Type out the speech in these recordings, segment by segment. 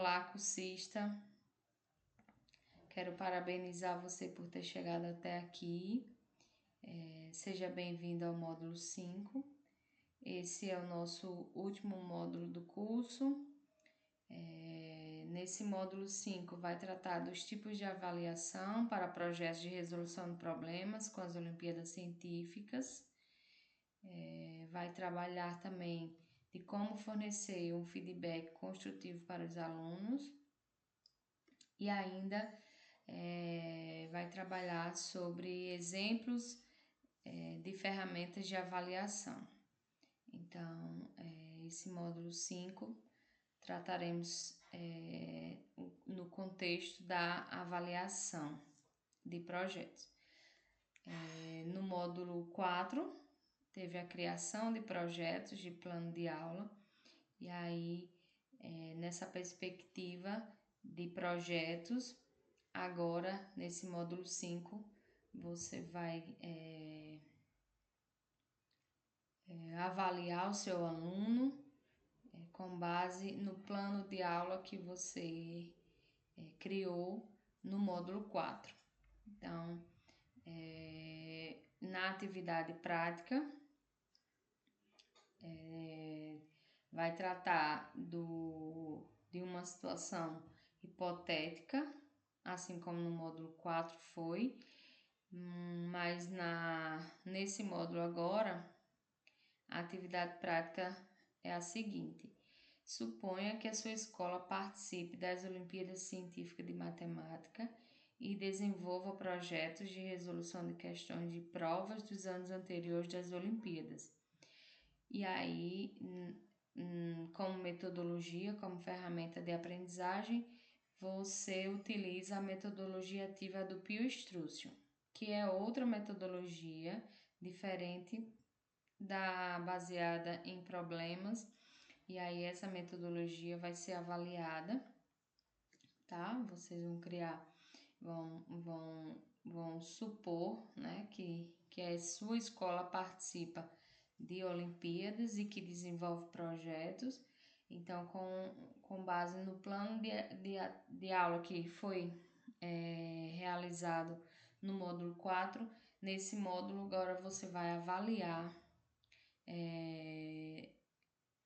Olá, cursista. Quero parabenizar você por ter chegado até aqui. Seja bem-vindo ao módulo 5. Esse é o nosso último módulo do curso. Nesse módulo 5 vai tratar dos tipos de avaliação para projetos de resolução de problemas com as Olimpíadas Científicas. Vai trabalhar também de como fornecer um feedback construtivo para os alunos e ainda vai trabalhar sobre exemplos de ferramentas de avaliação. Então, esse módulo 5 trataremos no contexto da avaliação de projetos. No módulo 4, teve a criação de projetos de plano de aula, e aí, nessa perspectiva de projetos, agora, nesse módulo 5, você vai avaliar o seu aluno com base no plano de aula que você criou no módulo 4. Então, na atividade prática, vai tratar de uma situação hipotética, assim como no módulo 4 foi, mas nesse módulo agora, a atividade prática é a seguinte: suponha que a sua escola participe das Olimpíadas Científicas de Matemática e desenvolva projetos de resolução de questões de provas dos anos anteriores das Olimpíadas. E aí, como metodologia, como ferramenta de aprendizagem, você utiliza a metodologia ativa do Piu-Strúcio, que é outra metodologia diferente da baseada em problemas. E aí essa metodologia vai ser avaliada, tá? Vocês vão criar, vão supor, né, que a sua escola participa de Olimpíadas e que desenvolve projetos. Então, com base no plano de aula que foi realizado no módulo 4, nesse módulo agora você vai avaliar,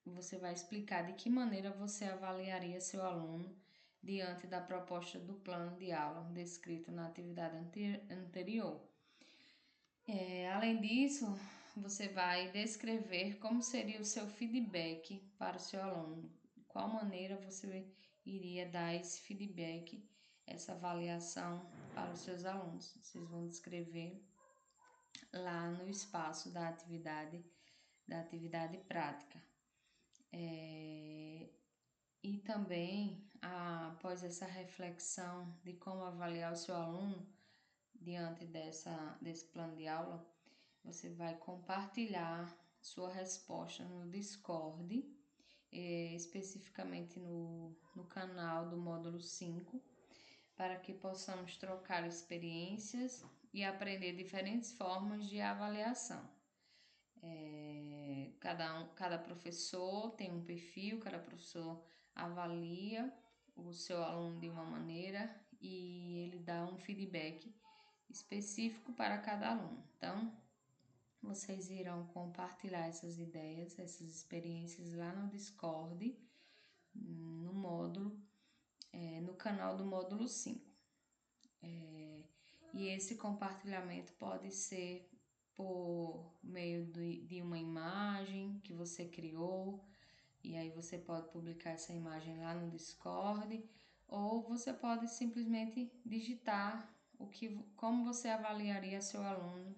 você vai explicar de que maneira você avaliaria seu aluno diante da proposta do plano de aula descrito na atividade anterior. Além disso, você vai descrever como seria o seu feedback para o seu aluno, de qual maneira você iria dar esse feedback, essa avaliação para os seus alunos. Vocês vão descrever lá no espaço da atividade prática. E também, após essa reflexão de como avaliar o seu aluno diante desse plano de aula, você vai compartilhar sua resposta no Discord, especificamente no canal do módulo 5, para que possamos trocar experiências e aprender diferentes formas de avaliação. Cada professor tem um perfil, cada professor avalia o seu aluno de uma maneira e ele dá um feedback específico para cada aluno. Então, vocês irão compartilhar essas ideias, essas experiências lá no Discord, no módulo, no canal do módulo 5. E esse compartilhamento pode ser por meio de uma imagem que você criou, e aí você pode publicar essa imagem lá no Discord, ou você pode simplesmente digitar como você avaliaria seu aluno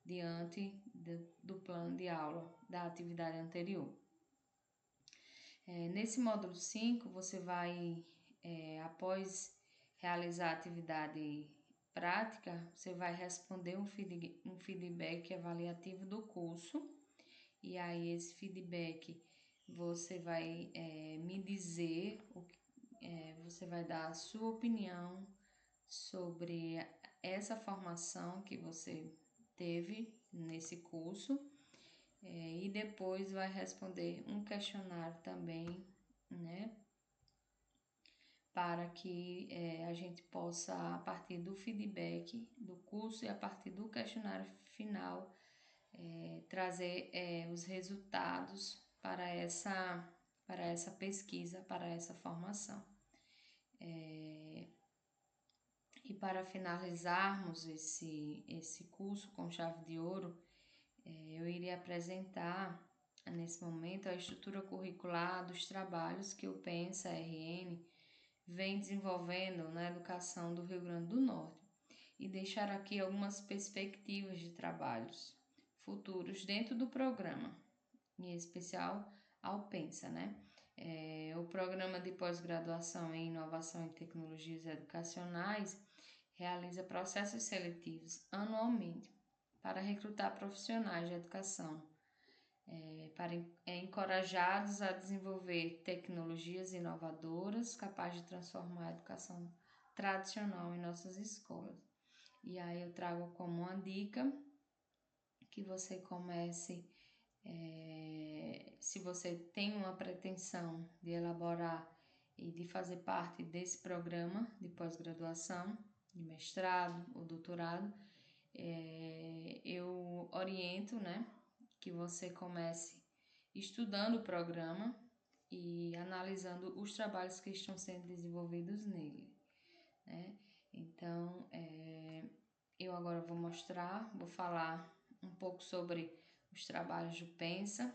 diante do plano de aula da atividade anterior. Nesse módulo 5, você vai, após realizar a atividade prática, você vai responder um feedback avaliativo do curso, e aí esse feedback você vai me dizer, você vai dar a sua opinião sobre essa formação que você teve nesse curso, e depois vai responder um questionário também, né, para que a gente possa, a partir do feedback do curso e a partir do questionário final, trazer os resultados para essa pesquisa, para essa formação. E para finalizarmos esse curso com chave de ouro, eu iria apresentar nesse momento a estrutura curricular dos trabalhos que o PENSA RN vem desenvolvendo na educação do Rio Grande do Norte e deixar aqui algumas perspectivas de trabalhos futuros dentro do programa, em especial ao PENSA, né? O programa de pós-graduação em inovação e tecnologias educacionais realiza processos seletivos anualmente para recrutar profissionais de educação, para encorajados a desenvolver tecnologias inovadoras capazes de transformar a educação tradicional em nossas escolas. E aí eu trago como uma dica que você comece, se você tem uma pretensão de elaborar e de fazer parte desse programa de pós-graduação, de mestrado ou doutorado, eu oriento, né, que você comece estudando o programa e analisando os trabalhos que estão sendo desenvolvidos nele, né? Então, eu agora vou falar um pouco sobre os trabalhos do PENSA.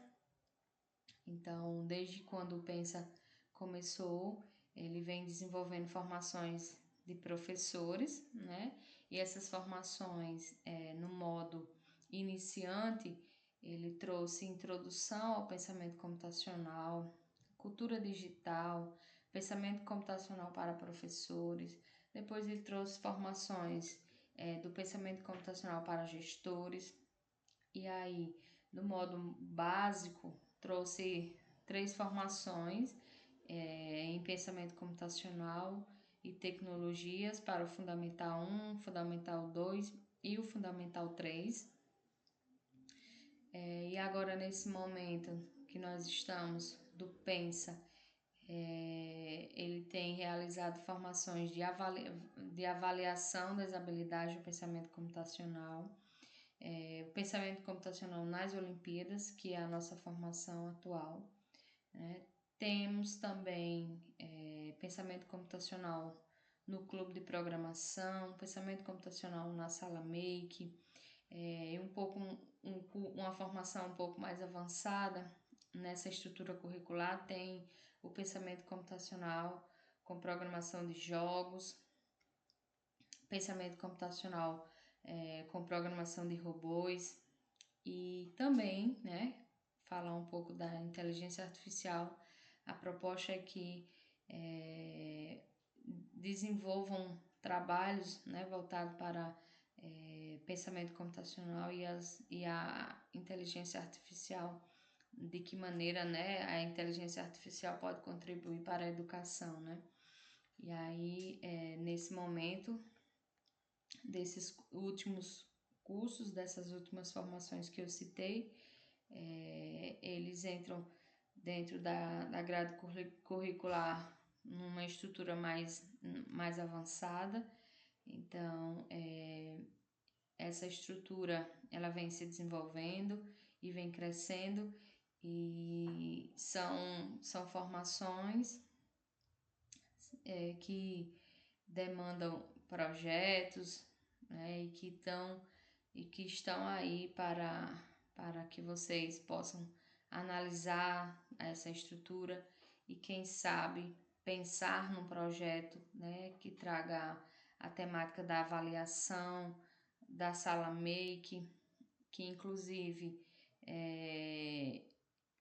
Então, desde quando o PENSA começou, ele vem desenvolvendo formações de professores, né? E essas formações, no modo iniciante, ele trouxe introdução ao pensamento computacional, cultura digital, pensamento computacional para professores. Depois ele trouxe formações do pensamento computacional para gestores. E aí, no modo básico, trouxe 3 formações em pensamento computacional e tecnologias para o Fundamental 1, Fundamental 2 e o Fundamental 3. E agora, nesse momento que nós estamos do PENSA, ele tem realizado formações de avaliação das habilidades do pensamento computacional, o pensamento computacional nas Olimpíadas, que é a nossa formação atual, né? Temos também pensamento computacional no clube de programação, pensamento computacional na sala Make, uma formação um pouco mais avançada nessa estrutura curricular tem o pensamento computacional com programação de jogos, pensamento computacional com programação de robôs e também, né, falar um pouco da inteligência artificial. A proposta é que desenvolvam trabalhos, né, voltados para pensamento computacional e a inteligência artificial, de que maneira, né, a inteligência artificial pode contribuir para a educação, né? E aí, nesse momento, desses últimos cursos, dessas últimas formações que eu citei, eles entram dentro da grade curricular numa estrutura mais avançada. Então, essa estrutura ela vem se desenvolvendo e vem crescendo e são formações que demandam projetos, né, e que estão aí para que vocês possam analisar essa estrutura e quem sabe pensar num projeto, né, que traga a temática da avaliação, da sala Make, que inclusive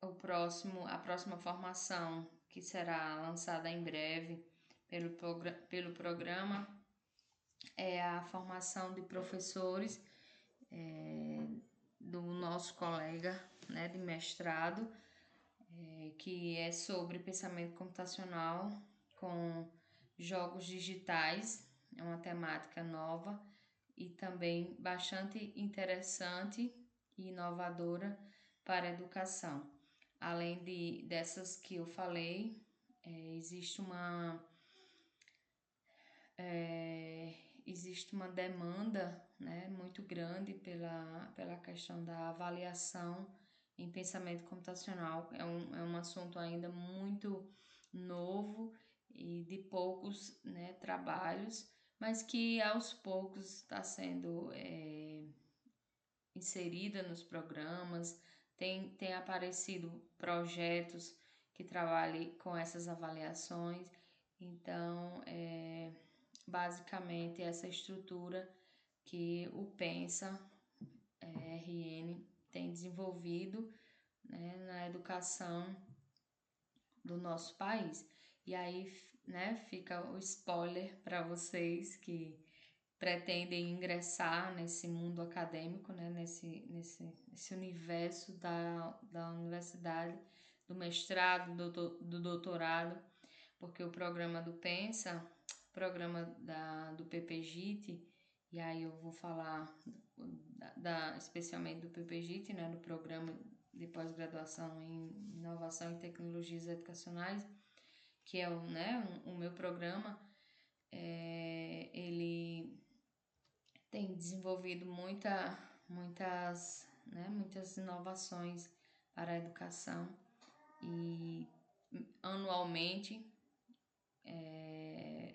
a próxima formação que será lançada em breve pelo programa é a formação de professores do nosso colega, né, de mestrado, que é sobre pensamento computacional com jogos digitais. É uma temática nova e também bastante interessante e inovadora para a educação. Além dessas que eu falei, existe existe uma demanda, né, muito grande pela questão da avaliação em pensamento computacional. É um assunto ainda muito novo e de poucos, né, trabalhos, mas que aos poucos está sendo inserida nos programas. Tem aparecido projetos que trabalhem com essas avaliações. Então, basicamente essa estrutura que o Pensa RN tem desenvolvido, né, na educação do nosso país. E aí, né, fica o spoiler para vocês que pretendem ingressar nesse mundo acadêmico, né, nesse universo da universidade, do mestrado, do doutorado, porque o programa do Pensa, programa do PPGIT, e aí eu vou falar especialmente do PPGIT, né, do Programa de Pós-Graduação em Inovação e Tecnologias Educacionais, que é o meu programa. Ele tem desenvolvido muitas inovações para a educação e anualmente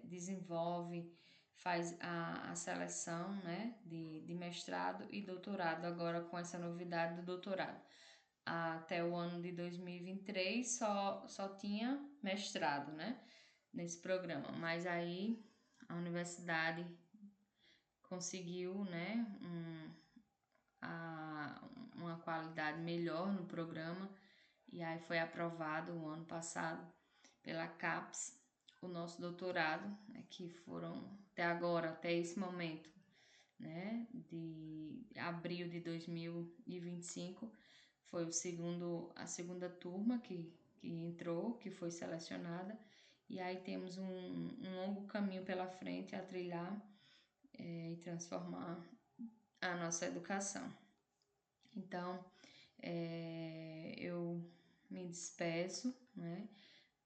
desenvolve, faz a seleção, né, de mestrado e doutorado, agora com essa novidade do doutorado. Até o ano de 2023 só tinha mestrado, né, nesse programa, mas aí a universidade conseguiu, né, uma qualidade melhor no programa e aí foi aprovado o ano passado pela CAPES o nosso doutorado, né, que foram até agora, até esse momento, né, de abril de 2025, foi a segunda turma que entrou, que foi selecionada, e aí temos um longo caminho pela frente a trilhar e transformar a nossa educação. Então, eu me despeço, né?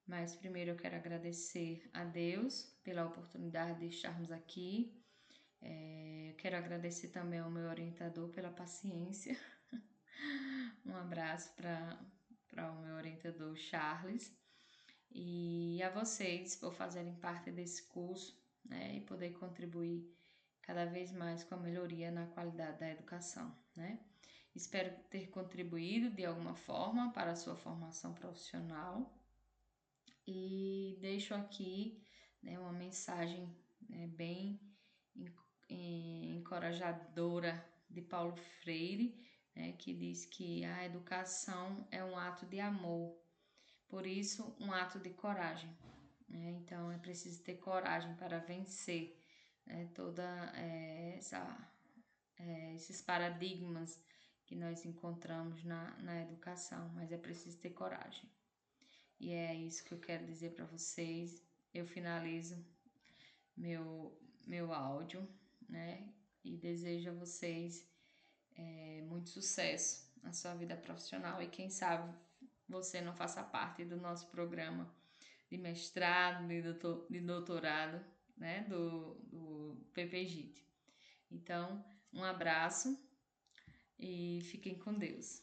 Mas primeiro eu quero agradecer a Deus pela oportunidade de estarmos aqui. Quero agradecer também ao meu orientador pela paciência. Um abraço para o meu orientador Charles. E a vocês por fazerem parte desse curso, né? E poder contribuir cada vez mais com a melhoria na qualidade da educação, né? Espero ter contribuído de alguma forma para a sua formação profissional e deixo aqui, né, uma mensagem, né, bem encorajadora de Paulo Freire, né, que diz que a educação é um ato de amor, por isso um ato de coragem, né? Então é preciso ter coragem para vencer, né, esses paradigmas que nós encontramos na educação, mas é preciso ter coragem. E é isso que eu quero dizer para vocês. Eu finalizo meu áudio, né? E desejo a vocês muito sucesso na sua vida profissional. E quem sabe você não faça parte do nosso programa de mestrado, de doutorado, né? Do PPGIT. Então, um abraço e fiquem com Deus.